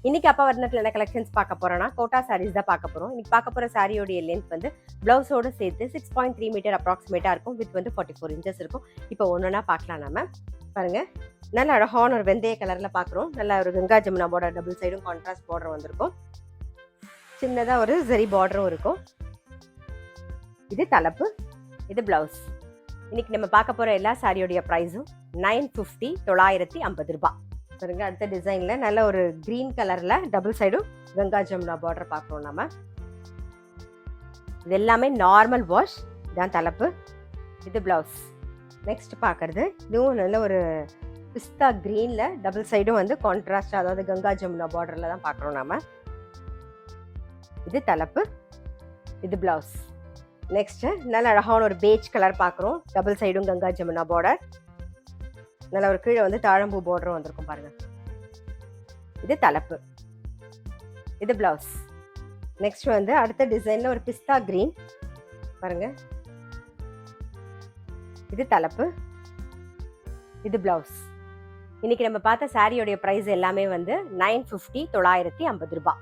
இன்னைக்கு அப்பா வர்ணத்தில் என்ன கலெக்ஷன்ஸ் பார்க்க போறோம்னா கோட்டா சாரீஸ் தான் பார்க்க போறோம். இன்னைக்கு பார்க்க போற சாரியோடைய லென்த் வந்து பிளவுஸோட சேர்த்து 6.3 மீட்டர் அப்ராக்சிமேட்டா இருக்கும். வித் வந்து 44 இன்ச்சஸ் இருக்கும். இப்போ ஒன்னொன்னா பார்க்கலாம். நாம பாருங்க, நல்ல அழகான ஒரு வெந்தய கலர்ல பாக்குறோம். நல்ல ஒரு கங்கா ஜமுனா பார்டர், டபுள் சைடும் கான்ட்ராஸ்ட் பார்டர் வந்திருக்கும். சின்னதா ஒரு ஜரி பார்டரும் இருக்கும். இது தலைப்பு, இது பிளவுஸ். இன்னைக்கு நம்ம பார்க்க போற எல்லா சாரியோடைய பிரைஸும் 950 950 ரூபாய். பாருங்க, அடுத்த டிசைன்ல நல்ல ஒரு கிரீன் கலர்ல டபுள் சைடும் கங்கா ஜமுனா பார்டர் பார்க்குறோம். நம்ம இது எல்லாமே நார்மல் வாஷ் தான். தலைப்பு, இது பிளவுஸ். நெக்ஸ்ட் பார்க்கறது இதுவும் நல்ல ஒரு பிஸ்தா கிரீன்ல டபுள் சைடும் வந்து கான்ட்ராஸ்ட், அதாவது கங்கா ஜமுனா பார்டர்ல தான் பார்க்குறோம். நாம இது தலைப்பு, இது பிளவுஸ். நெக்ஸ்ட் நல்ல அழகான ஒரு பேஜ் கலர் பார்க்குறோம். டபுள் சைடும் கங்கா ஜமுனா பார்டர், நல்ல ஒரு கீழே வந்து தாழம்பூ பார்டரும் வந்திருக்கும். பாருங்க, இது தலைப்பு, இது பிளவுஸ். நெக்ஸ்ட் வந்து அடுத்த டிசைன்ல ஒரு பிஸ்தா கிரீன் பாருங்க, இது தலைப்பு, இது பிளவுஸ். இன்னைக்கு நம்ம பார்த்த சாரியோடைய பிரைஸ் எல்லாமே வந்து 950 950 ரூபாய்.